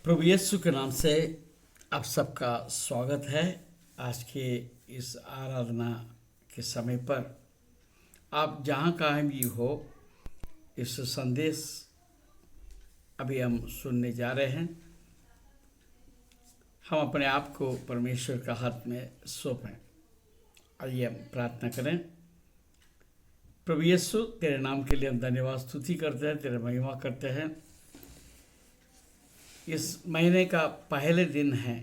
प्रभु यीशु के नाम से आप सबका स्वागत है। आज के इस आराधना के समय पर आप जहाँ कहीं भी हो, इस संदेश अभी हम सुनने जा रहे हैं। हम अपने आप को परमेश्वर का हाथ में सौंपें। आइए हम प्रार्थना करें। प्रभु यीशु, तेरे नाम के लिए हम धन्यवाद स्तुति करते हैं, तेरे महिमा करते हैं। इस महीने का पहले दिन है।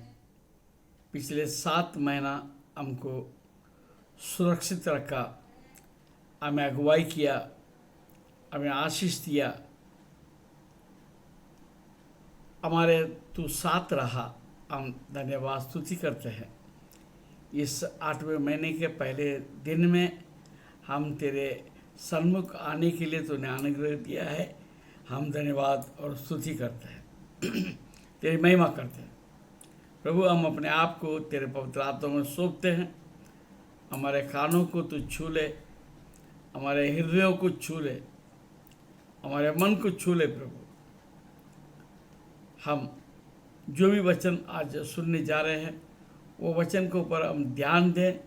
पिछले 7 महीना हमको सुरक्षित रखा, हमें अगुवाई किया, हमें आशीष दिया, हमारे तू साथ रहा। हम धन्यवाद स्तुति करते हैं। इस 8वें महीने के पहले दिन में हम तेरे सन्मुख आने के लिए तूने अनुग्रह दिया है। हम धन्यवाद और स्तुति करते हैं, तेरी महिमा करते हैं। प्रभु, हम अपने आप को तेरे पवित्र हाथों में सौंपते हैं। हमारे कानों को तू छू ले, हमारे हृदयों को छू ले, हमारे मन को छू ले। प्रभु, हम जो भी वचन आज सुनने जा रहे हैं, वो वचन के ऊपर हम ध्यान दें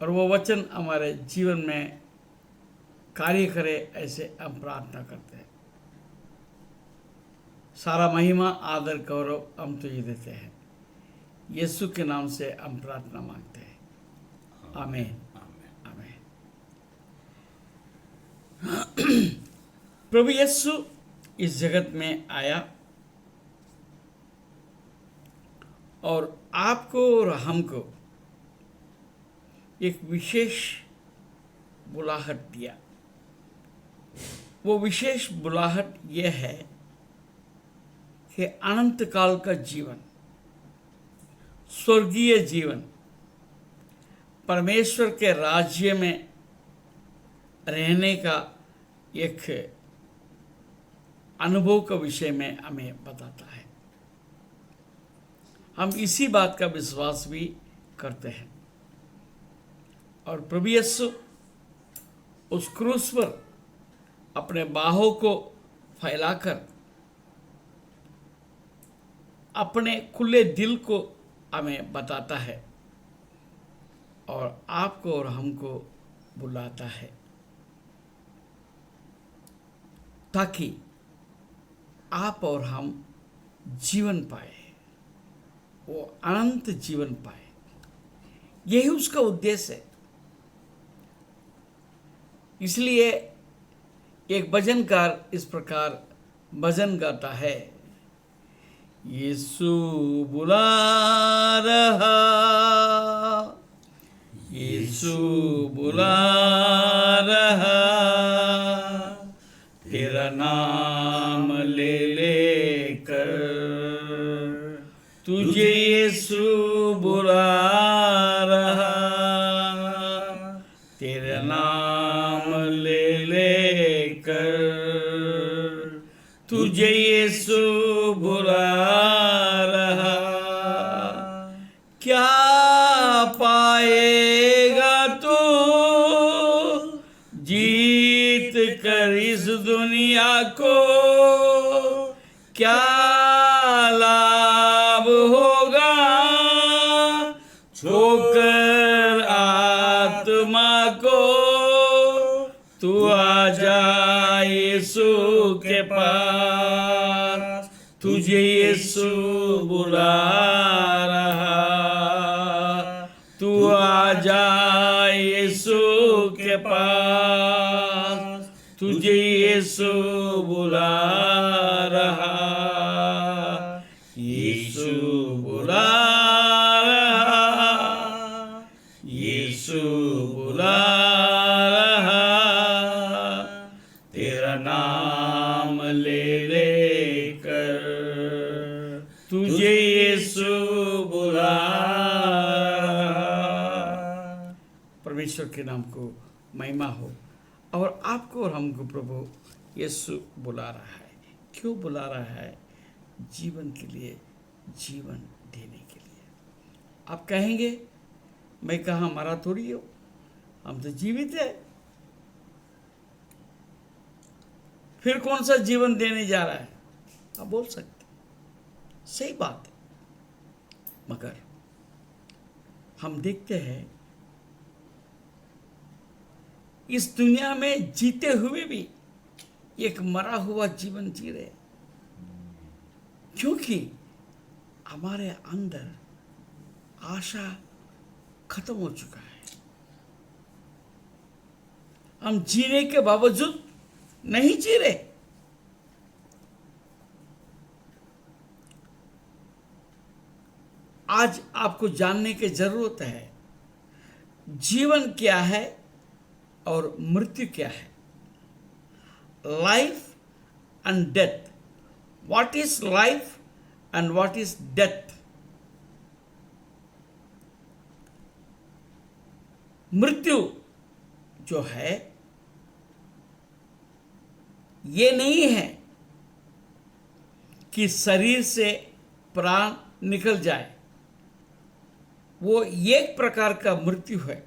और वो वचन हमारे जीवन में कार्य करे, ऐसे हम प्रार्थना करते हैं। सारा महिमा, आदर, गौरव हम तुझे देते हैं। यीशु के नाम से हम प्रार्थना मांगते हैं, आमीन आमीन। प्रभु यीशु इस जगत में आया और आपको और हमको एक विशेष बुलाहट दिया। वो विशेष बुलाहट यह है कि अनंत काल का जीवन, स्वर्गीय जीवन, परमेश्वर के राज्य में रहने का एक अनुभव के विषय में हमें बताता है। हम इसी बात का विश्वास भी करते हैं। और प्रभु यीशु उस क्रूस पर अपने बाहों को फैलाकर अपने खुले दिल को हमें बताता है और आपको और हमको बुलाता है, ताकि आप और हम जीवन पाए, वो अनंत जीवन पाए। यही उसका उद्देश्य है। इसलिए एक भजनकार इस प्रकार भजन गाता है, यीशु बुला रहा, यीशु बुला रहा, तेरा नाम ले लेकर तुझे यीशु बुला रहा, तेरा नाम ले लेकर तुझे यीशु बुला रहा। क्या पाएगा तू जीत कर इस दुनिया को? क्या लाभ होगा छोकर आत्मा को? तू आजा यीशु के पास, तुझे यीशु बुला रहा। तू आजा यीशु के पास, तुझे यीशु बुला रहा। यीशु बुला रहा, यीशु बुला रहा, तेरा नाम ले लेकर तुझे यीशु बुला रहा। परमेश्वर के नाम को महिमा हो। और आपको और हमको प्रभु यीशु बुला रहा है। क्यों बुला रहा है? जीवन के लिए, जीवन देने के लिए। आप कहेंगे, मैं कहाँ मरा थोड़ी हो, हम तो जीवित है। फिर कौन सा जीवन देने जा रहा है? आप बोल सकते। सही बात है, मगर हम देखते हैं इस दुनिया में जीते हुए भी एक मरा हुआ जीवन जी रहे, क्योंकि हमारे अंदर आशा खत्म हो चुका है। हम जीने के बावजूद नहीं जी रहे। आज आपको जानने की जरूरत है जीवन क्या है और मृत्यु क्या है। Life and death, what is life and what is death. मृत्यु जो है ये नहीं है कि शरीर से प्राण निकल जाए, वो एक प्रकार का मृत्यु है,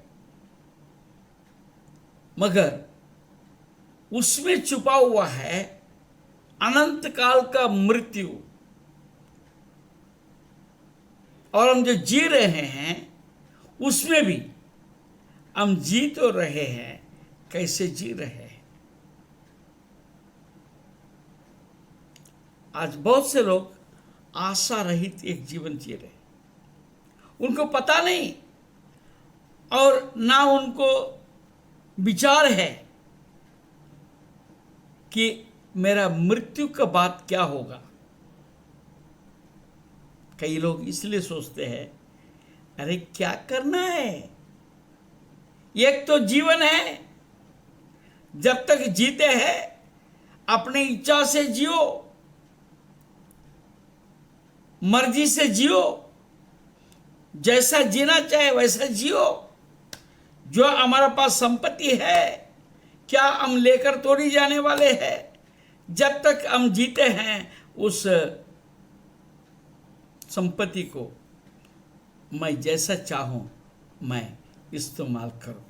मगर उसमें छुपा हुआ है अनंत काल का मृत्यु। और हम जो जी रहे हैं उसमें भी हम जी तो रहे हैं, कैसे जी रहे हैं। आज बहुत से लोग आशा रहित एक जीवन जी रहे, उनको पता नहीं और ना उनको विचार है कि मेरा मृत्यु का बाद क्या होगा। कई लोग इसलिए सोचते हैं अरे क्या करना है, एक तो जीवन है, जब तक जीते हैं अपनी इच्छा से जियो, मर्जी से जियो, जैसा जीना चाहे वैसा जियो। जो हमारे पास संपत्ति है क्या हम लेकर तो नहीं जाने वाले हैं। जब तक हम जीते हैं उस संपत्ति को मैं जैसा चाहूं मैं इस्तेमाल करूं।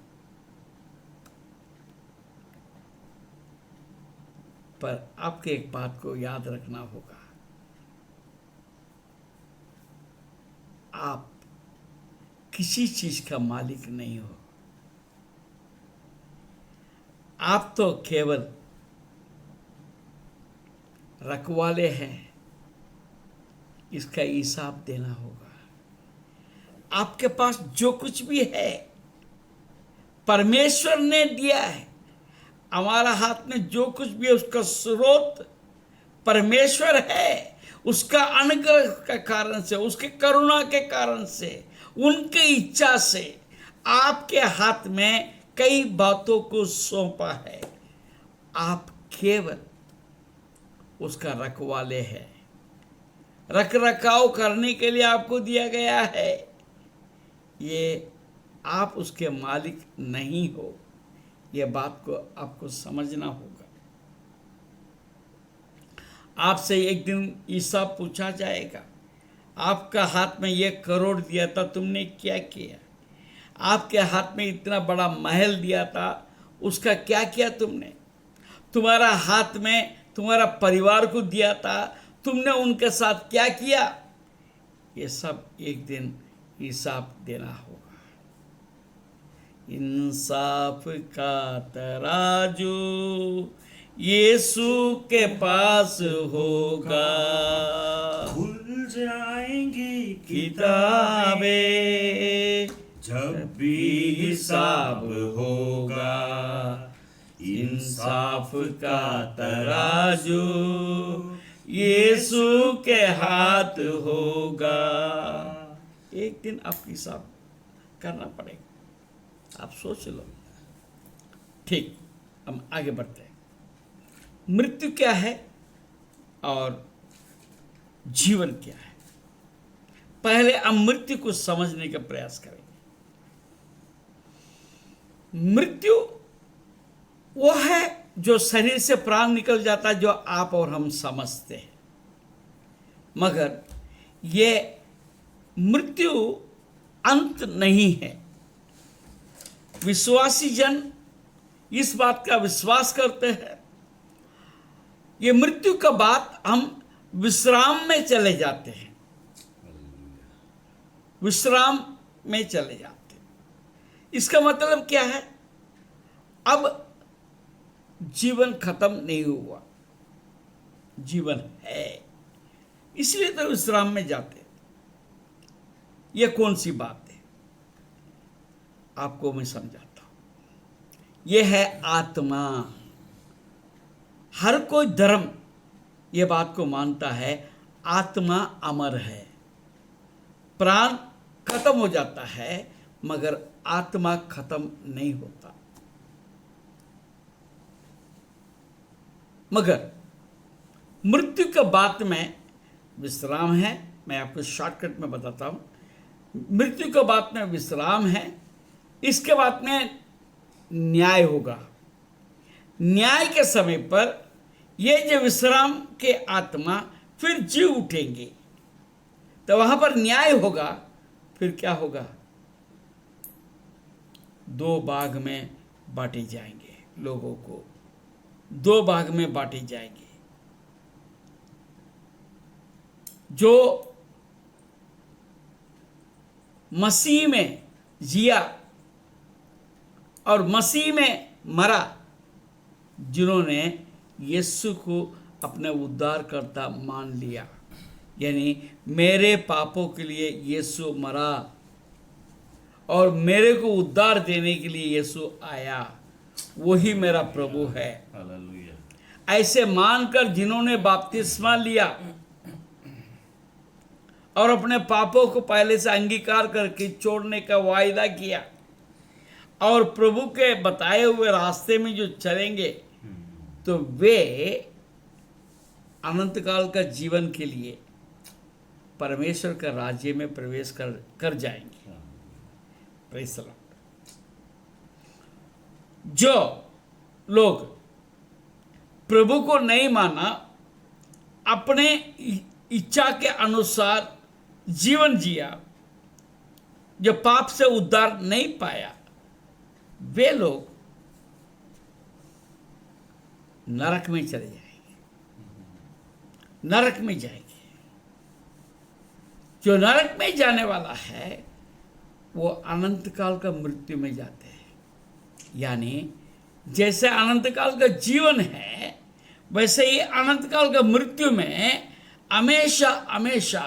पर आपके एक बात को याद रखना होगा, आप किसी चीज का मालिक नहीं हो। आप तो केवल रखवाले हैं, इसका हिसाब देना होगा। आपके पास जो कुछ भी है परमेश्वर ने दिया है। हमारा हाथ में जो कुछ भी है उसका स्रोत परमेश्वर है। उसका अनुग्रह के कारण से, उसके करुणा के कारण से, उनकी इच्छा से आपके हाथ में कई बातों को सौंपा है। आप केवल उसका रखवाले हैं। रख रखाव करने के लिए आपको दिया गया है। ये आप उसके मालिक नहीं हो, ये बात को आपको समझना होगा। आपसे एक दिन हिसाब पूछा जाएगा, आपका हाथ में 1 करोड़ दिया था, तुमने क्या किया। आपके हाथ में इतना बड़ा महल दिया था, उसका क्या किया तुमने। तुम्हारा हाथ में तुम्हारा परिवार को दिया था, तुमने उनके साथ क्या किया। ये सब एक दिन हिसाब देना होगा। इंसाफ का तराजू यीशु के पास होगा। खुल जाएंगी किताबें जब भी हिसाब होगा। इंसाफ का तराजू यीशु के हाथ होगा। एक दिन आपको हिसाब करना पड़ेगा। आप सोच लो। ठीक, हम आगे बढ़ते हैं। मृत्यु क्या है और जीवन क्या है। पहले हम मृत्यु को समझने का प्रयास करेंगे। मृत्यु वो है जो शरीर से प्राण निकल जाता है, जो आप और हम समझते हैं। मगर ये मृत्यु अंत नहीं है। विश्वासी जन इस बात का विश्वास करते हैं। ये मृत्यु का बाद हम विश्राम में चले जाते हैं, विश्राम में चले जाते हैं। इसका मतलब क्या है? अब जीवन खत्म नहीं हुआ, जीवन है, इसलिए तो विश्राम में जाते हैं। यह कौन सी बात है? आपको मैं समझाता हूं। यह है आत्मा। हर कोई धर्म यह बात को मानता है, आत्मा अमर है। प्राण खत्म हो जाता है मगर आत्मा खत्म नहीं होता। मगर मृत्यु के बाद में विश्राम है। मैं आपको शॉर्टकट में बताता हूं। मृत्यु के बाद में विश्राम है, इसके बाद में न्याय होगा। न्याय के समय पर ये जो विश्राम के आत्मा फिर जी उठेंगे, तो वहां पर न्याय होगा। फिर क्या होगा? दो भाग में बांटे जाएंगे, लोगों को दो भाग में बांटे जाएंगे। जो मसीह में जिया और मसीह में मरा, जिन्होंने यीशु को अपने उद्धारकर्ता मान लिया, यानी मेरे पापों के लिए यीशु मरा और मेरे को उद्धार देने के लिए यीशु आया, वही मेरा प्रभु है। हालेलुया। ऐसे मानकर जिन्होंने बपतिस्मा लिया और अपने पापों को पहले से अंगीकार करके छोड़ने का वायदा किया और प्रभु के बताए हुए रास्ते में जो चलेंगे, तो वे अनंत काल का जीवन के लिए परमेश्वर का राज्य में प्रवेश कर जाएंगे। Praise the Lord. जो लोग प्रभु को नहीं माना, अपने इच्छा के अनुसार जीवन जिया, जो पाप से उद्धार नहीं पाया, वे लोग नरक में चले जाएंगे, नरक में जाएंगे। जो नरक में जाने वाला है वो अनंत काल का मृत्यु में जाते हैं। यानी जैसे अनंत काल का जीवन है, वैसे ही अनंत काल का मृत्यु में हमेशा हमेशा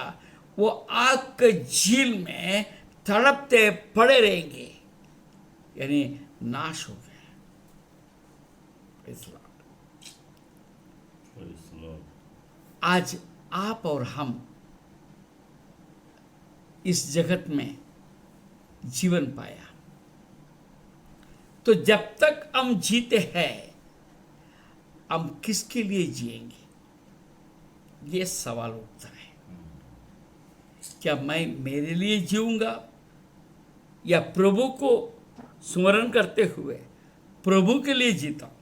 वो आग के झील में तड़पते पड़े रहेंगे, यानी नाश हो गए। आज आप और हम इस जगत में जीवन पाया, तो जब तक हम जीते हैं, हम किसके लिए जिएंगे? ये सवाल उठता है। क्या मैं मेरे लिए जीऊंगा या प्रभु को स्मरण करते हुए प्रभु के लिए जीता हूं?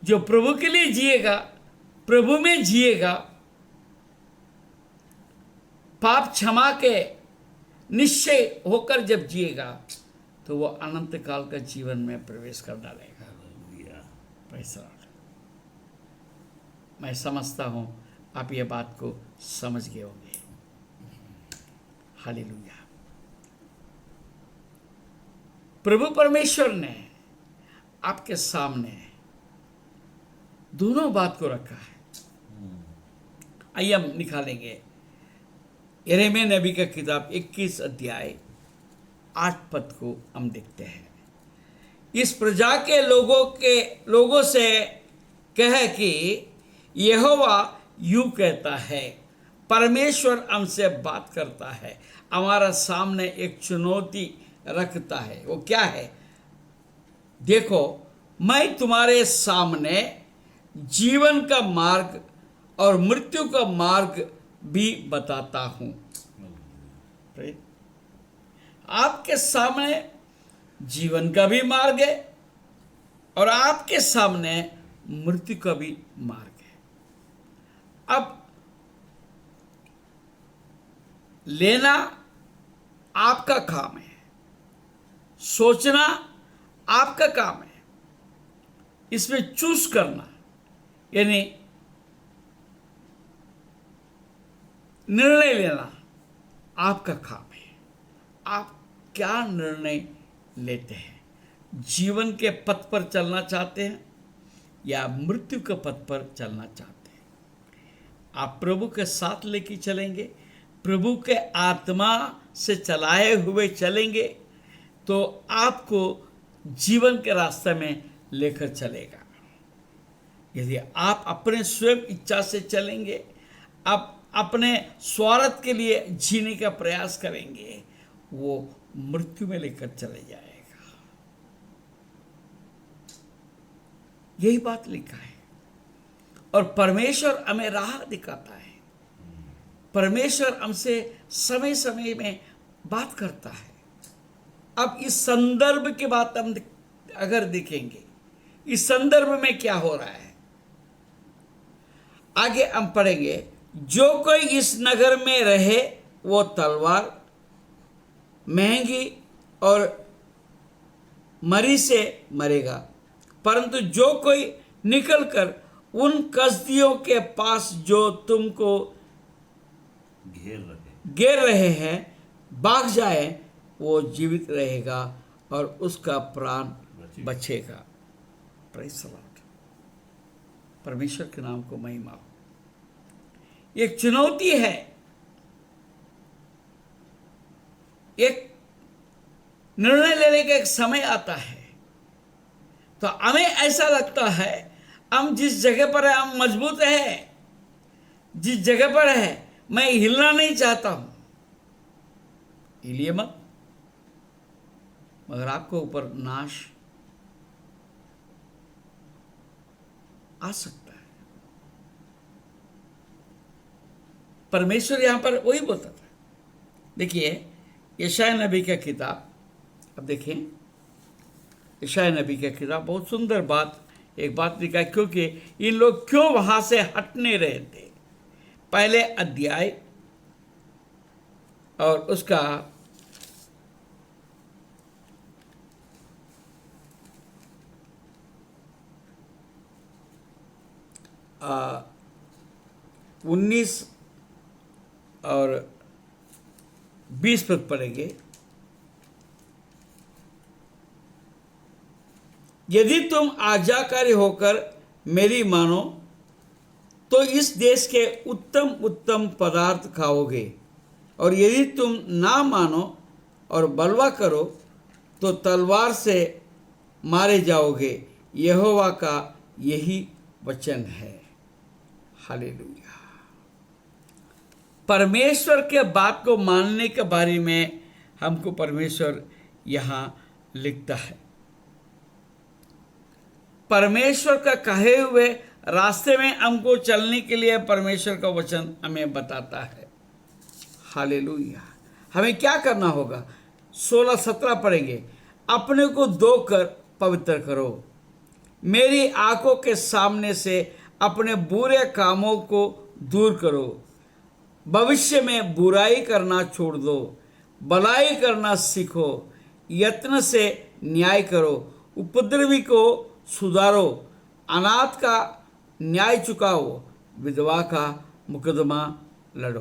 जो प्रभु के लिए जिएगा, प्रभु में जिएगा, पाप क्षमा के निश्चय होकर जब जिएगा, तो वो अनंत काल का जीवन में प्रवेश कर डालेगा। Praise the Lord. मैं समझता हूं आप ये बात को समझ गए होंगे। हालेलुया। प्रभु परमेश्वर ने आपके सामने दोनों बात को रखा है। आइए हम निकालेंगे यिर्मयाह नबी का किताब 21 अध्याय 8 पद को हम देखते हैं। इस प्रजा के लोगों से कहे कि यहोवा यूं कहता है, परमेश्वर हमसे बात करता है, हमारा सामने एक चुनौती रखता है। वो क्या है? देखो, मैं तुम्हारे सामने जीवन का मार्ग और मृत्यु का मार्ग भी बताता हूं। आपके सामने जीवन का भी मार्ग है और आपके सामने मृत्यु का भी मार्ग है। अब लेना आपका काम है, सोचना आपका काम है, इसमें चूज करना, यानी निर्णय लेना आपका काम है। आप क्या निर्णय लेते हैं? जीवन के पथ पर चलना चाहते हैं या मृत्यु के पथ पर चलना चाहते हैं? आप प्रभु के साथ लेके चलेंगे, प्रभु के आत्मा से चलाए हुए चलेंगे, तो आपको जीवन के रास्ते में लेकर चलेगा। यदि आप अपने स्वयं इच्छा से चलेंगे, आप अपने स्वार्थ के लिए जीने का प्रयास करेंगे, वो मृत्यु में लेकर चले जाएगा। यही बात लिखा है। और परमेश्वर हमें राह दिखाता है। परमेश्वर हमसे समय समय में बात करता है। अब इस संदर्भ की बात हम अगर देखेंगे, इस संदर्भ में क्या हो रहा है, आगे हम पढ़ेंगे। जो कोई इस नगर में रहे वो तलवार, महंगी और मरी से मरेगा, परंतु जो कोई निकलकर उन कसदियों के पास जो तुमको घेर रहे हैं भाग जाए, वो जीवित रहेगा और उसका प्राण बचेगा। Praise the Lord. परमेश्वर के नाम को महिमा हो। एक चुनौती है, एक निर्णय लेने का एक समय आता है। तो हमें ऐसा लगता है हम जिस जगह पर है हम मजबूत है, जिस जगह पर है मैं हिलना नहीं चाहता हूं। हिलिए मत, मगर आपको ऊपर नाश आ सकता है। परमेश्वर यहां पर वही बोलता था। देखिए यशायाह नबी का किताब, अब देखें यशायाह नबी का किताब, बहुत सुंदर बात, एक बात लिखा है, क्योंकि इन लोग क्यों वहां से हटने रहे थे। पहले अध्याय और उसका 19 और 20 पद पढ़ेंगे। यदि तुम आज्ञाकारी होकर मेरी मानो तो इस देश के उत्तम उत्तम पदार्थ खाओगे, और यदि तुम ना मानो और बलवा करो तो तलवार से मारे जाओगे। यहोवा का यही वचन है। हालेलुया। परमेश्वर के बात को मानने के बारे में हमको परमेश्वर यहाँ लिखता है। परमेश्वर का कहे हुए रास्ते में हमको चलने के लिए परमेश्वर का वचन हमें बताता है। हालेलुया। हमें क्या करना होगा? 16-17 पढ़ेंगे। अपने को धोकर पवित्र करो, मेरी आंखों के सामने से अपने बुरे कामों को दूर करो। भविष्य में बुराई करना छोड़ दो, भलाई करना सीखो, यत्न से न्याय करो, उपद्रवी को सुधारो, अनाथ का न्याय चुकाओ, विधवा का मुकदमा लड़ो।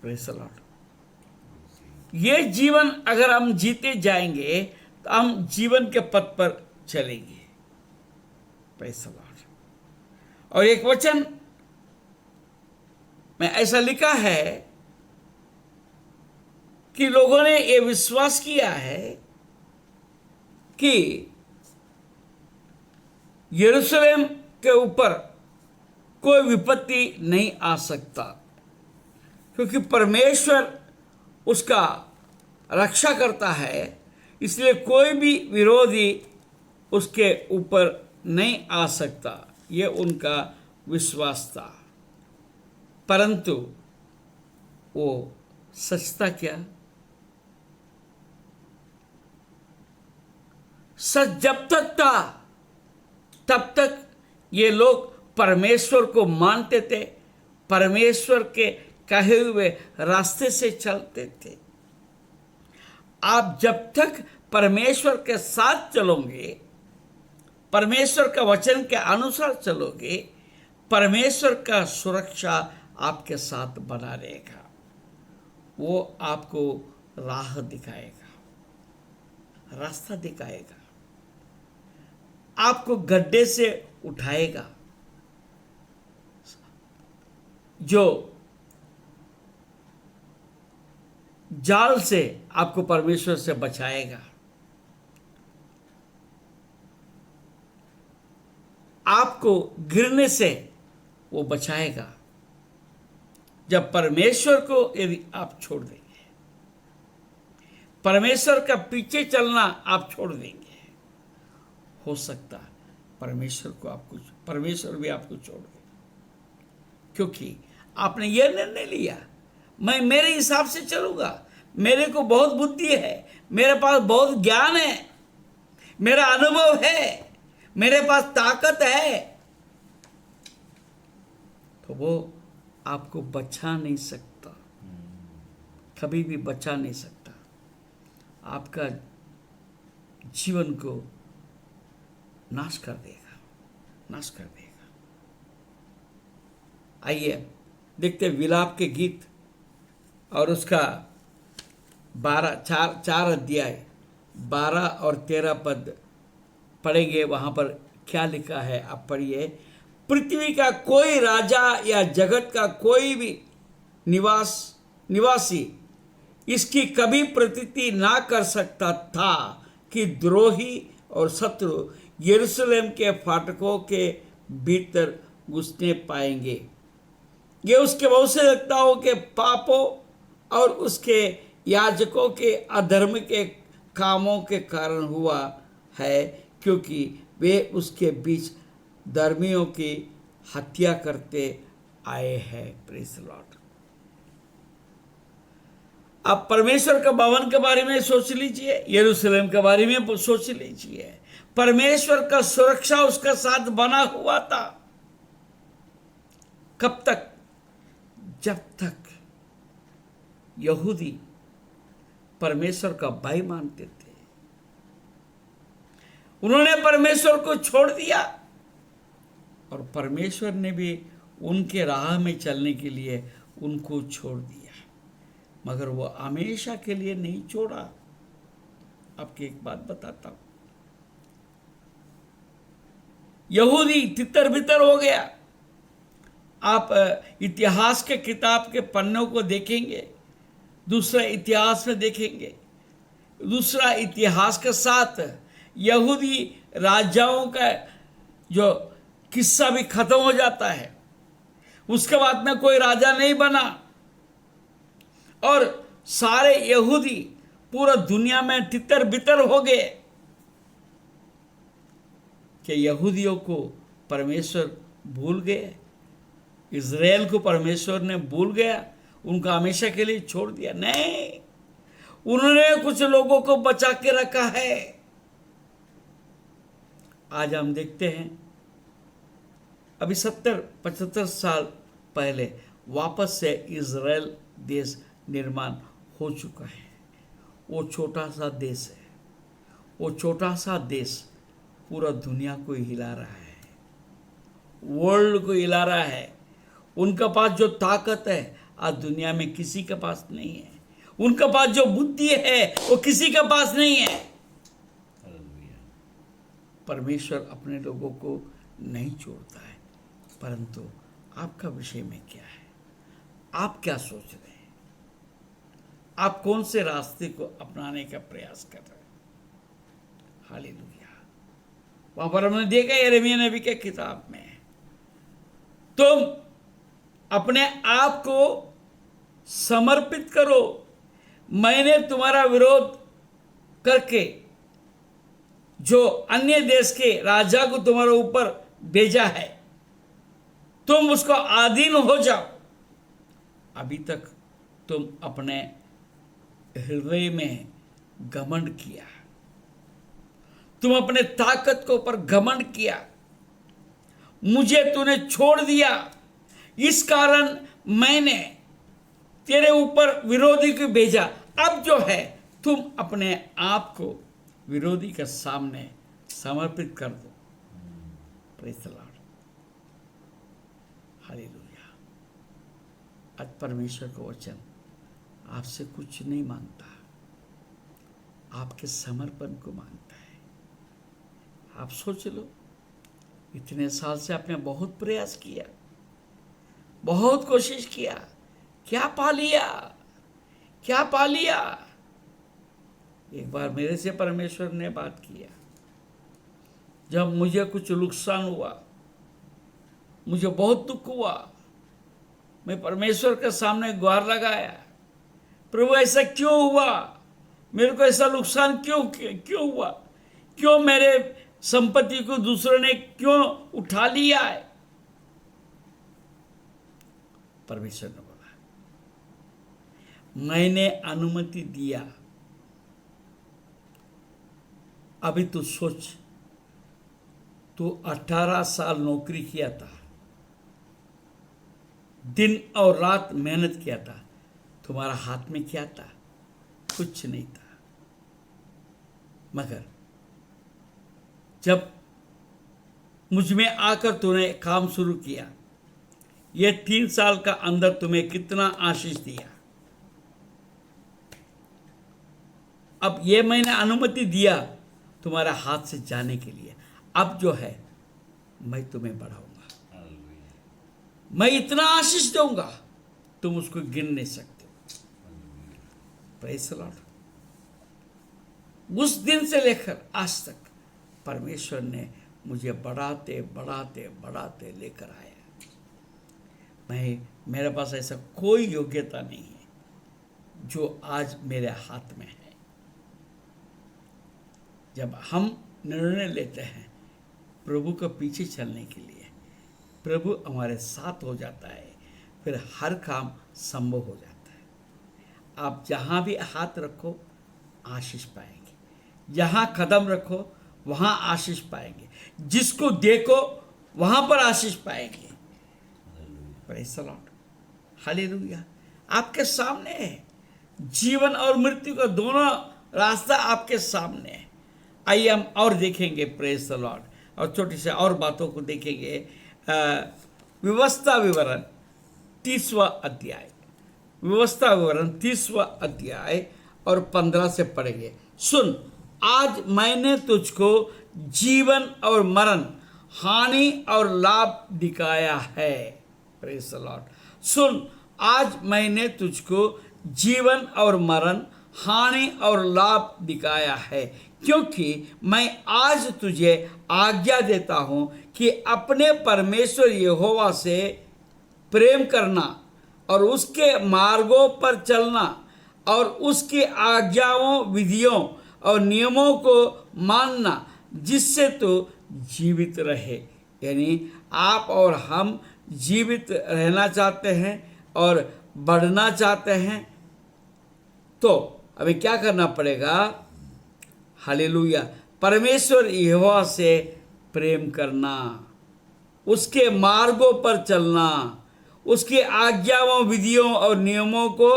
Praise the Lord. ये जीवन अगर हम जीते जाएंगे तो हम जीवन के पथ पर चलेंगे। Praise the Lord. और एक वचन में ऐसा लिखा है कि लोगों ने ये विश्वास किया है कि यरूशलेम के ऊपर कोई विपत्ति नहीं आ सकता, क्योंकि परमेश्वर उसका रक्षा करता है। इसलिए कोई भी विरोधी उसके ऊपर नहीं आ सकता। ये उनका विश्वास था। परंतु वो सच था क्या? सच जब तक था तब तक ये लोग परमेश्वर को मानते थे, परमेश्वर के कहे हुए रास्ते से चलते थे। आप जब तक परमेश्वर के साथ चलोगे, परमेश्वर का वचन के अनुसार चलोगे, परमेश्वर का सुरक्षा आपके साथ बना रहेगा, वो आपको राह दिखाएगा, रास्ता दिखाएगा, आपको गड्ढे से उठाएगा, जो जाल से आपको परमेश्वर से बचाएगा, आपको गिरने से वो बचाएगा। जब परमेश्वर को यदि आप छोड़ देंगे, परमेश्वर का पीछे चलना आप छोड़ देंगे, हो सकता है परमेश्वर भी आपको छोड़ दे, क्योंकि आपने यह निर्णय लिया, मैं मेरे हिसाब से चलूंगा, मेरे को बहुत बुद्धि है, मेरे पास बहुत ज्ञान है, मेरा अनुभव है, मेरे पास ताकत है, तो वो आपको बचा नहीं सकता, कभी भी बचा नहीं सकता, आपका जीवन को नाश कर देगा, नाश कर देगा। आइए देखते विलाप के गीत और उसका 4 अध्याय 12 और 13 पद पढ़ेंगे। वहां पर क्या लिखा है आप पढ़िए। पृथ्वी का कोई राजा या जगत का कोई भी निवासी इसकी कभी प्रतीति ना कर सकता था कि द्रोही और शत्रु यरूशलेम के फाटकों के भीतर घुसने पाएंगे। ये उसके भविष्यवक्ताओं के पापों और उसके याजकों के अधर्म के कामों के कारण हुआ है, क्योंकि वे उसके बीच धर्मियों की हत्या करते आए हैं। Praise the Lord. आप परमेश्वर का भवन के बारे में सोच लीजिए, यरूशलेम के बारे में सोच लीजिए। परमेश्वर का सुरक्षा उसका साथ बना हुआ था। कब तक? जब तक यहूदी परमेश्वर का भाई मानते थे। उन्होंने परमेश्वर को छोड़ दिया और परमेश्वर ने भी उनके राह में चलने के लिए उनको छोड़ दिया, मगर वो हमेशा के लिए नहीं छोड़ा। आपकी एक बात बताता हूं, यहूदी तितर बितर हो गया। आप इतिहास के किताब के पन्नों को देखेंगे, दूसरा इतिहास में देखेंगे, दूसरा इतिहास के साथ यहूदी राजाओं का जो किस्सा भी खत्म हो जाता है। उसके बाद में कोई राजा नहीं बना और सारे यहूदी पूरा दुनिया में तितर बितर हो गए कि यहूदियों को परमेश्वर भूल गए, इज़राइल को परमेश्वर ने भूल गया, उनका हमेशा के लिए छोड़ दिया। नहीं, उन्होंने कुछ लोगों को बचा के रखा है। आज हम देखते हैं, अभी 70-75 साल पहले वापस से इज़राइल देश निर्माण हो चुका है। वो छोटा सा देश है, वो छोटा सा देश पूरा दुनिया को हिला रहा है, वर्ल्ड को हिला रहा है। उनके पास जो ताकत है आज दुनिया में किसी के पास नहीं है। उनके पास जो बुद्धि है वो किसी के पास नहीं है। परमेश्वर अपने लोगों को नहीं छोड़ता है, परंतु आपका विषय में क्या है? आप क्या सोच रहे हैं? आप कौन से रास्ते को अपनाने का प्रयास कर रहे हैं? हालेलुया। वहां पर हमने देखा यिर्मयाह नबी के किताब में, तुम अपने आप को समर्पित करो, मैंने तुम्हारा विरोध करके जो अन्य देश के राजा को तुम्हारे ऊपर भेजा है, तुम उसको अधीन हो जाओ। अभी तक तुम अपने हृदय में घमंड किया, तुम अपने ताकत के ऊपर घमंड किया, मुझे तूने छोड़ दिया, इस कारण मैंने तेरे ऊपर विरोधी को भेजा। अब जो है तुम अपने आप को विरोधी के सामने समर्पित कर दो। Praise the Lord, hallelujah. आज परमेश्वर का वचन आपसे कुछ नहीं मांगता, आपके समर्पण को मांगता है। आप सोच लो, इतने साल से आपने बहुत प्रयास किया, बहुत कोशिश किया, क्या पा लिया, क्या पा लिया? एक बार मेरे से परमेश्वर ने बात किया, जब मुझे कुछ नुकसान हुआ, मुझे बहुत दुख हुआ, मैं परमेश्वर के सामने गुहार लगाया, प्रभु ऐसा क्यों हुआ, मेरे को ऐसा नुकसान क्यों हुआ, क्यों मेरे संपत्ति को दूसरों ने क्यों उठा लिया है? परमेश्वर ने बोला, मैंने अनुमति दिया। अभी तू सोच, तू 18 साल नौकरी किया था, दिन और रात मेहनत किया था, तुम्हारा हाथ में क्या था? कुछ नहीं था। मगर जब मुझ में आकर तूने काम शुरू किया, ये 3 साल का अंदर तुम्हें कितना आशीष दिया। अब ये मैंने अनुमति दिया तुम्हारे हाथ से जाने के लिए। अब जो है मैं तुम्हें बढ़ाऊंगा, मैं इतना आशीष दूंगा तुम उसको गिन नहीं सकते। Praise the Lord. उस दिन से लेकर आज तक परमेश्वर ने मुझे बढ़ाते बढ़ाते बढ़ाते लेकर आया। मेरे पास ऐसा कोई योग्यता नहीं है जो आज मेरे हाथ में है। जब हम निर्णय लेते हैं प्रभु के पीछे चलने के लिए, प्रभु हमारे साथ हो जाता है, फिर हर काम संभव हो जाता है। आप जहाँ भी हाथ रखो आशीष पाएंगे, जहाँ कदम रखो वहाँ आशीष पाएंगे, जिसको देखो वहाँ पर आशीष पाएंगे। Praise the Lord, hallelujah. आपके सामने है, जीवन और मृत्यु का दोनों रास्ता आपके सामने है। आइए हम और देखेंगे प्रेज़ द लॉर्ड, और छोटी से और बातों को देखेंगे। व्यवस्था विवरण 30वां अध्याय, व्यवस्था विवरण 30वां अध्याय और 15 से पढ़ेंगे। सुन, आज मैंने तुझको जीवन और मरण, हानि और लाभ दिखाया है। Praise the Lord. सुन, आज मैंने तुझको जीवन और मरण, हानि और लाभ दिखाया है, क्योंकि मैं आज तुझे आज्ञा देता हूं कि अपने परमेश्वर यहोवा से प्रेम करना और उसके मार्गों पर चलना और उसकी आज्ञाओं, विधियों और नियमों को मानना, जिससे तो जीवित रहे। यानी आप और हम जीवित रहना चाहते हैं और बढ़ना चाहते हैं, तो हमें क्या करना पड़ेगा? हालेलुया। परमेश्वर यहोवा से प्रेम करना, उसके मार्गों पर चलना, उसकी आज्ञाओं, विधियों और नियमों को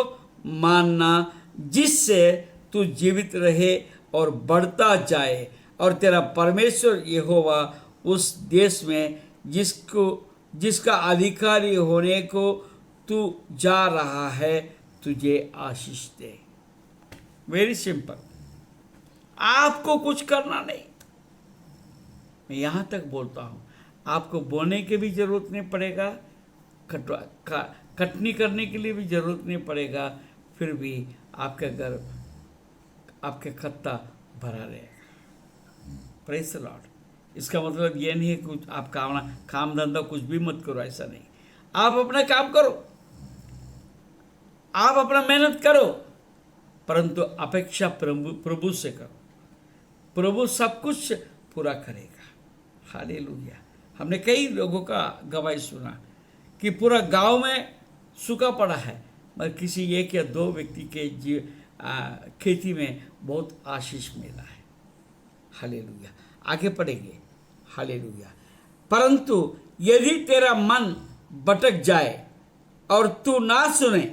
मानना, जिससे तू जीवित रहे और बढ़ता जाए, और तेरा परमेश्वर यहोवा उस देश में जिसका अधिकारी होने को तू जा रहा है तुझे आशीष दे। वेरी सिंपल, आपको कुछ करना नहीं। मैं यहाँ तक बोलता हूँ, आपको बोने की भी जरूरत नहीं पड़ेगा, कटनी करने के लिए भी जरूरत नहीं पड़ेगा, फिर भी आपके घर आपके खत्ता भरा रहेगा। Praise the Lord. इसका मतलब ये नहीं है कुछ आप काम धंधा कुछ भी मत करो, ऐसा नहीं। आप अपना काम करो, आप अपना मेहनत करो, परंतु अपेक्षा प्रभु से करो। प्रभु सब कुछ पूरा करेगा। हालेलुया। हमने कई लोगों का गवाही सुना कि पूरा गांव में सूखा पड़ा है, मगर किसी एक या दो व्यक्ति के खेती में बहुत आशीष मिला है। हालेलुया। आगे पढ़ेंगे। हालेलुया। परंतु यदि तेरा मन भटक जाए और तू ना सुने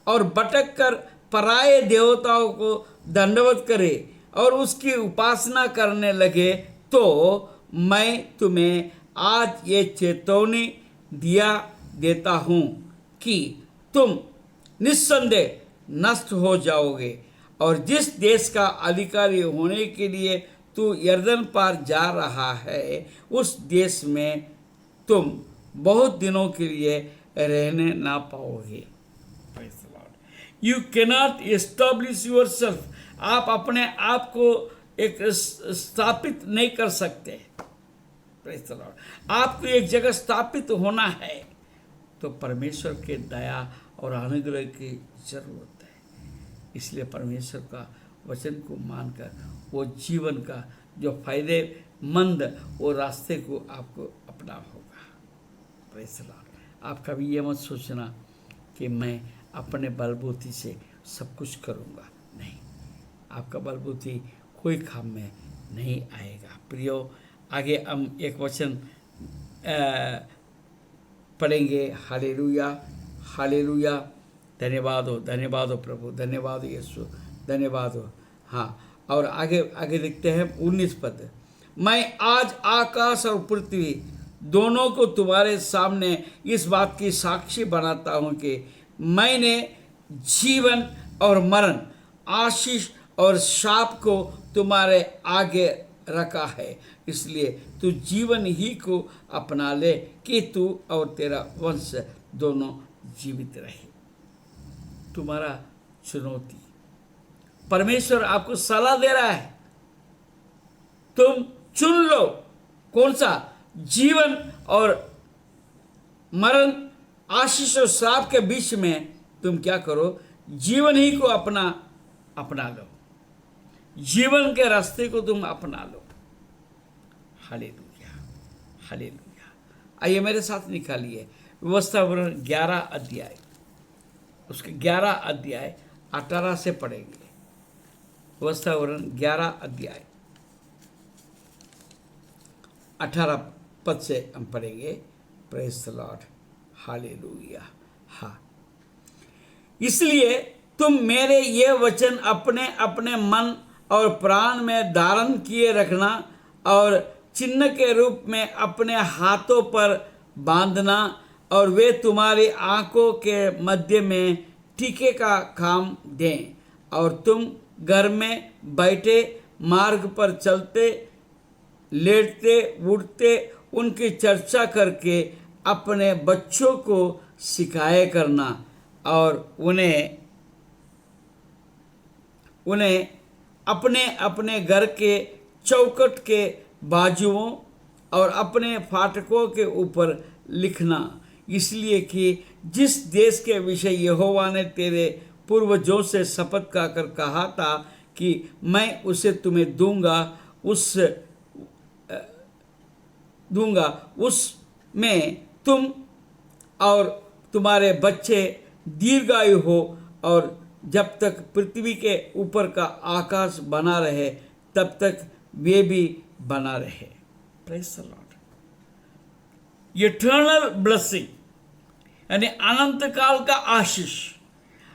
और भटक कर पराये देवताओं को दंडवत करे और उसकी उपासना करने लगे, तो मैं तुम्हें आज ये चेतावनी देता हूँ कि तुम निस्संदेह नष्ट हो जाओगे, और जिस देश का अधिकारी होने के लिए तू यरदन पार जा रहा है, उस देश में तुम बहुत दिनों के लिए रहने ना पाओगे। You cannot establish your self, आप अपने आप को एक स्थापित नहीं कर सकते। Praise the Lord. आपको एक जगह स्थापित होना है तो परमेश्वर के दया और अनुग्रह की जरूरत है। इसलिए परमेश्वर का वचन को मानकर वो जीवन का जो फायदेमंद वो रास्ते को आपको अपना होगा। Praise the Lord. आप कभी ये मत सोचना कि मैं अपने बलबूती से सब कुछ करूँगा, नहीं, आपका बलबूती कोई काम में नहीं आएगा। प्रियो, आगे हम एक वचन पढ़ेंगे। हालेलुया, हालेलुया, धन्यवाद हो प्रभु, धन्यवाद हो यीशु, धन्यवाद हो। हाँ, और आगे देखते हैं 19 पद। मैं आज आकाश और पृथ्वी दोनों को तुम्हारे सामने इस बात की साक्षी बनाता हूँ कि मैंने जीवन और मरण, आशीष और शाप को तुम्हारे आगे रखा है, इसलिए तू जीवन ही को अपना ले कि तू और तेरा वंश दोनों जीवित रहे। तुम्हारा चुनौती, परमेश्वर आपको सलाह दे रहा है, तुम चुन लो कौन सा, जीवन और मरण, आशीष और श्राप के बीच में तुम क्या करो, जीवन ही को अपना लो, जीवन के रास्ते को तुम अपना लो। Hallelujah, hallelujah. आइए मेरे साथ निकालिए व्यवस्था वर्ण 11 अध्याय, उसके 11 अध्याय 18 से पढ़ेंगे। व्यवस्था वर्ण 11 अध्याय 18 पद से हम पढ़ेंगे। Praise the Lord, hallelujah. हाँ, इसलिए तुम मेरे ये वचन अपने अपने मन और प्राण में धारण किए रखना और चिन्ह के रूप में अपने हाथों पर बांधना, और वे तुम्हारी आंखों के मध्य में टीके का काम दें, और तुम घर में बैठे, मार्ग पर चलते, लेटते, उठते उनकी चर्चा करके अपने बच्चों को सिखाया करना, और उन्हें अपने अपने घर के चौखट के बाजुओं और अपने फाटकों के ऊपर लिखना, इसलिए कि जिस देश के विषय यहोवा ने तेरे पूर्वजों से शपथ खाकर कहा था कि मैं उसे तुम्हें दूंगा, उसमें तुम और तुम्हारे बच्चे दीर्घायु हो, और जब तक पृथ्वी के ऊपर का आकाश बना रहे तब तक वे भी बना रहे। Praise the Lord. Eternal blessing यानी अनंत काल का आशीष,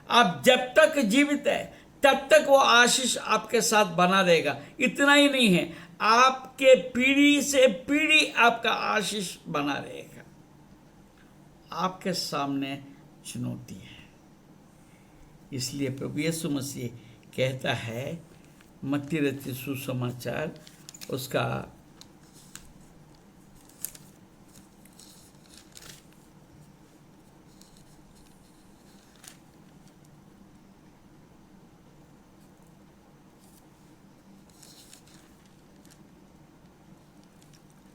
आप जब तक जीवित है तब तक वो आशीष आपके साथ बना रहेगा। इतना ही नहीं है, आपके पीढ़ी से पीढ़ी आपका आशीष बना रहेगा। आपके सामने चुनौती है, इसलिए प्रभु यीशु मसीह कहता है मत्ती रचित सुसमाचार उसका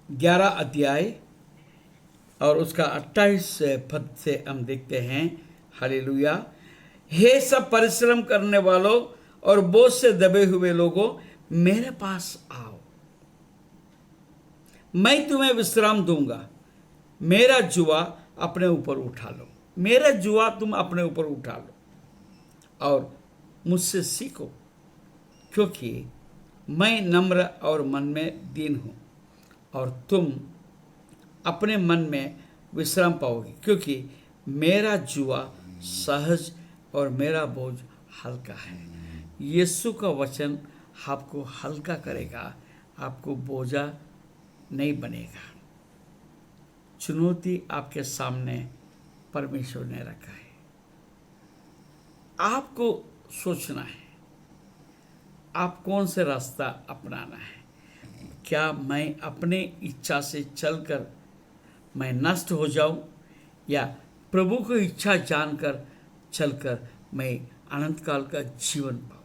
11 अध्याय और उसका 28 पद से हम देखते हैं। हालेलुया। हे सब परिश्रम करने वालों और बोझ से दबे हुए लोगों, मेरे पास आओ, मैं तुम्हें विश्राम दूंगा। मेरा जुआ अपने ऊपर उठा लो, मेरा जुआ तुम अपने ऊपर उठा लो और मुझसे सीखो, क्योंकि मैं नम्र और मन में दीन हूँ, और तुम अपने मन में विश्राम पाओगे, क्योंकि मेरा जुआ सहज और मेरा बोझ हल्का है। यीशु का वचन आपको हल्का करेगा, आपको बोझा नहीं बनेगा। चुनौती आपके सामने परमेश्वर ने रखा है, आपको सोचना है आप कौन से रास्ता अपनाना है। क्या मैं अपने इच्छा से चलकर मैं नष्ट हो जाऊं या प्रभु की इच्छा जानकर चलकर मैं अनंत काल का जीवन पाऊं।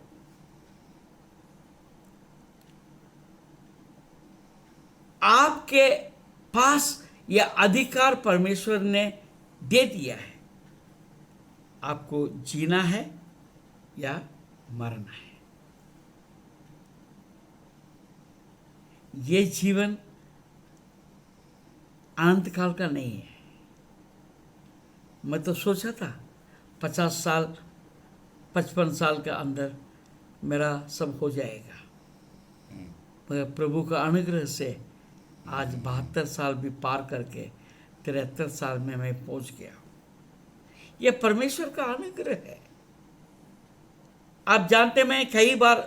आपके पास यह अधिकार परमेश्वर ने दे दिया है। आपको जीना है या मरना है। ये जीवन अनंत काल का नहीं है। मैं तो सोचा था 50 साल 55 साल के अंदर मेरा सब हो जाएगा, मगर प्रभु का अनुग्रह से आज 72 साल भी पार करके 73 साल में मैं पहुंच गया। यह परमेश्वर का अनुग्रह है। आप जानते, मैं कई बार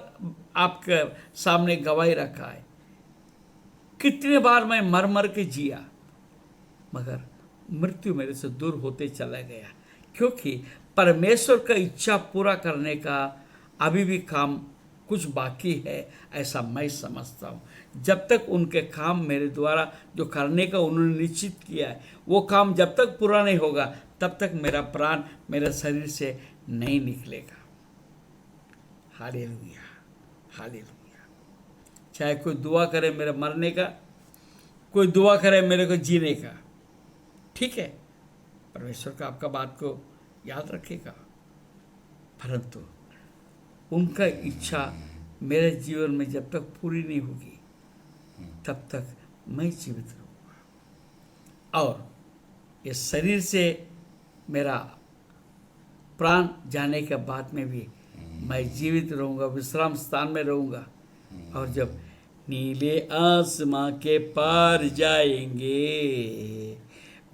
आपके सामने गवाही रखा है, कितने बार मैं मर मर के जिया, मगर मृत्यु मेरे से दूर होते चला गया, क्योंकि परमेश्वर का इच्छा पूरा करने का अभी भी काम कुछ बाकी है, ऐसा मैं समझता हूँ। जब तक उनके काम मेरे द्वारा जो करने का उन्होंने निश्चित किया है, वो काम जब तक पूरा नहीं होगा तब तक मेरा प्राण मेरे शरीर से नहीं निकलेगा। Hallelujah, hallelujah. चाहे कोई दुआ करे मेरे मरने का, कोई दुआ करे मेरे को जीने का, ठीक है, परमेश्वर का आपका बात को याद रखेगा, परंतु उनका इच्छा मेरे जीवन में जब तक पूरी नहीं होगी तब तक मैं जीवित रहूँगा। और इस शरीर से मेरा प्राण जाने के बाद में भी मैं जीवित रहूँगा, विश्राम स्थान में रहूँगा। और जब नीले आसमां के पार जाएंगे,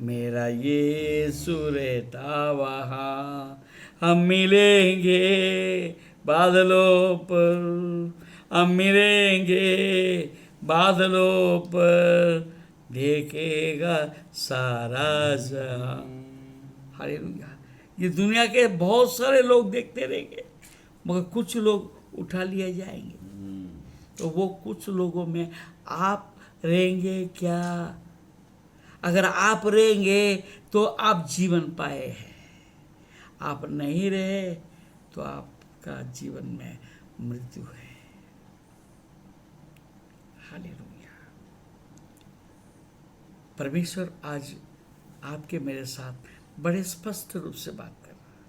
मेरा यीशु रहता वहाँ, हम मिलेंगे बादलों पर, हम मिलेंगे बादलों पर, देखेगा सारा जहां। हालेलुया। ये दुनिया के बहुत सारे लोग देखते रहेंगे, मगर कुछ लोग उठा लिए जाएंगे। तो वो कुछ लोगों में आप रहेंगे क्या? अगर आप रहेंगे तो आप जीवन पाए हैं, आप नहीं रहे तो आपका जीवन में मृत्यु है। हालेलुया। परमेश्वर आज आपके मेरे साथ बड़े स्पष्ट रूप से बात कर रहा है।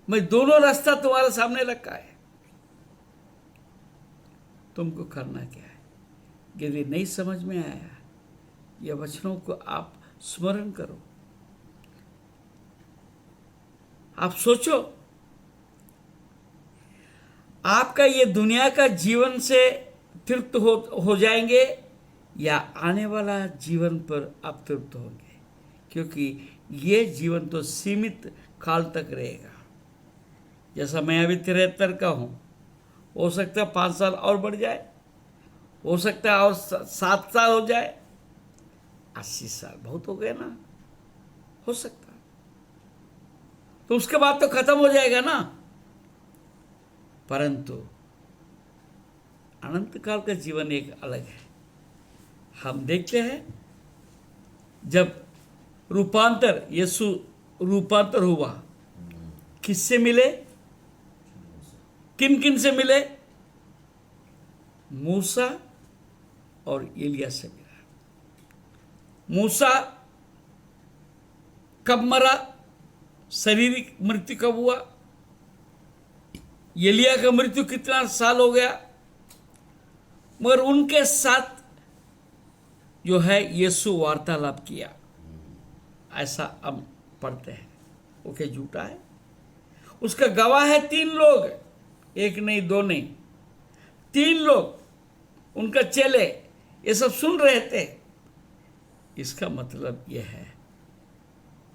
मैं दोनों रास्ता तुम्हारे सामने रखा है, तुमको करना क्या है। यदि नहीं समझ में आया, यह वचनों को आप स्मरण करो, आप सोचो, आपका ये दुनिया का जीवन से तृप्त हो जाएंगे या आने वाला जीवन पर आप तृप्त होंगे, क्योंकि ये जीवन तो सीमित काल तक रहेगा। जैसा मैं अभी 73 का हूँ, हो सकता है 5 साल और बढ़ जाए, हो सकता है और 7 साल हो जाए, 80 साल बहुत हो गए ना, हो सकता, तो उसके बाद तो खत्म हो जाएगा ना। परंतु अनंत काल का जीवन एक अलग है। हम देखते हैं जब रूपांतर, यीशु रूपांतर हुआ, किससे मिले, किन किन से मिले? मूसा और एलिया से मिला। मूसा कब मरा, शारीरिक मृत्यु कब हुआ? एलिया का मृत्यु कितना साल हो गया, मगर उनके साथ जो है यीशु वार्तालाप किया, ऐसा हम पढ़ते हैं। वो क्या झूठा है? उसका गवाह है 3 लोग, एक नहीं, 2 नहीं, 3 लोग, उनका चेले, ये सब सुन रहे थे। इसका मतलब यह है,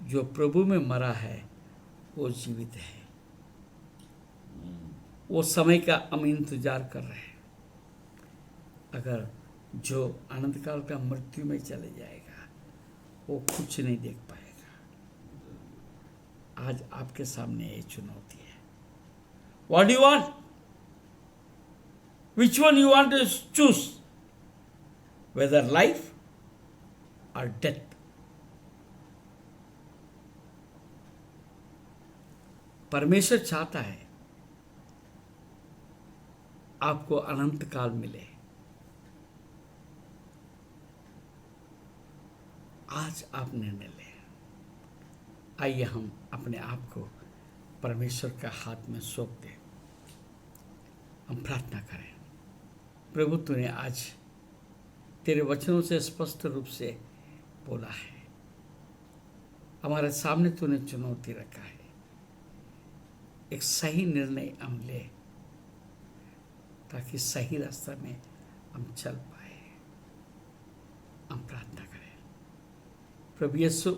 जो प्रभु में मरा है वो जीवित है। वो समय का हम इंतजार कर रहे हैं। अगर जो अनंत काल का मृत्यु में चले जाएगा, वो कुछ नहीं देख पाएगा। आज आपके सामने ये चुनौती है। What do you want? Which one you want to choose? Whether life और डेथ? परमेश्वर चाहता है आपको अनंत काल मिले। आज आप निर्णय लें। आइए हम अपने आप को परमेश्वर के हाथ में सौंप दें। हम प्रार्थना करें। प्रभु, तूने आज तेरे वचनों से स्पष्ट रूप से बोला है। हमारे सामने तूने चुनौती रखा है। एक सही निर्णय हम ले ताकि सही रास्ता में हम चल पाए। हम प्रार्थना करें। प्रभु यीशु,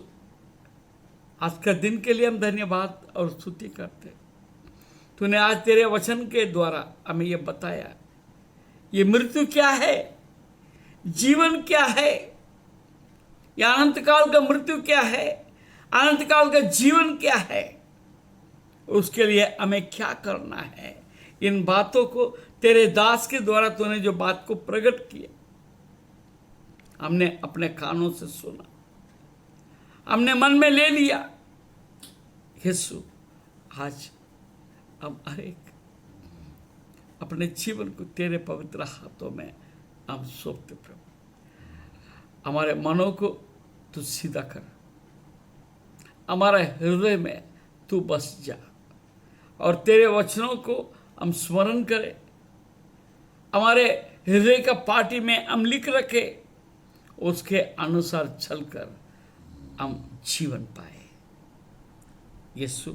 आज का दिन के लिए हम धन्यवाद और स्तुति करते। तूने आज तेरे वचन के द्वारा हमें यह बताया, ये मृत्यु क्या है, जीवन क्या है, या अनंत काल का मृत्यु क्या है, अनंत काल का जीवन क्या है, उसके लिए हमें क्या करना है। इन बातों को तेरे दास के द्वारा तूने जो बात को प्रकट किया, हमने अपने कानों से सुना, हमने मन में ले लिया। यीशु, आज हम हर एक अपने जीवन को तेरे पवित्र हाथों में हम सौंपते। प्रभु, हमारे मनों को तू सीधा कर, हमारे हृदय में तू बस जा और तेरे वचनों को हम स्मरण करें, हमारे हृदय का पाटी में हम लिख रखे, उसके अनुसार चलकर हम जीवन पाए। यीशु,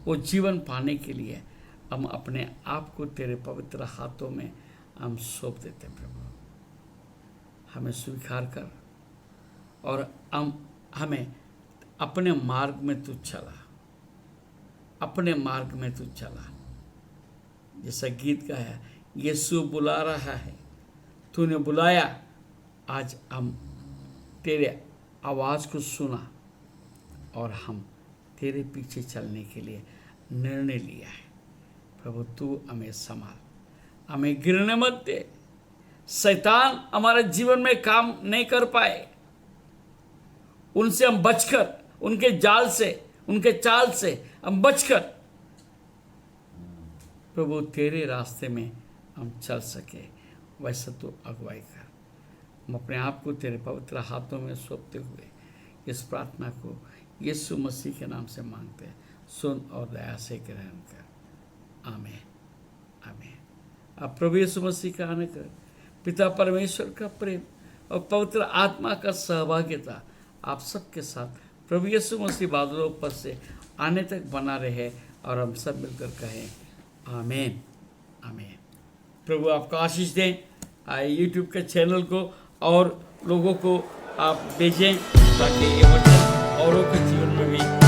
वो जीवन पाने के लिए हम अपने आप को तेरे पवित्र हाथों में हम सौंप देते। प्रभु, हमें स्वीकार कर और हमें अपने मार्ग में तू चला, अपने मार्ग में तू चला। जैसा गीत गाया, यीशु बुला रहा है, तूने बुलाया। आज हम तेरे आवाज़ को सुना और हम तेरे पीछे चलने के लिए निर्णय लिया है। प्रभु, तू हमें संभाल, हमें गिरने मत दे। शैतान हमारे जीवन में काम नहीं कर पाए, उनसे हम बचकर, उनके जाल से, उनके चाल से हम बचकर प्रभु तेरे रास्ते में हम चल सके, वैसा तू अगुवाई कर। हम अपने आप को तेरे पवित्र हाथों में सौंपते हुए इस प्रार्थना को यीशु मसीह के नाम से मांगते हैं। सुन और दया से ग्रहण कर। आमीन, आमीन। अब प्रभु यीशु मसीह का आने कर, पिता परमेश्वर का प्रेम और पवित्र आत्मा का सहभागिता आप सबके साथ प्रभु यीशु मसीह बादलों पर से आने तक बना रहे, और हम सब मिलकर कहें आमीन, आमीन। प्रभु आपको आशीष दें। यूट्यूब के चैनल को और लोगों को आप भेजें ताकि ये वचन औरों के जीवन में भी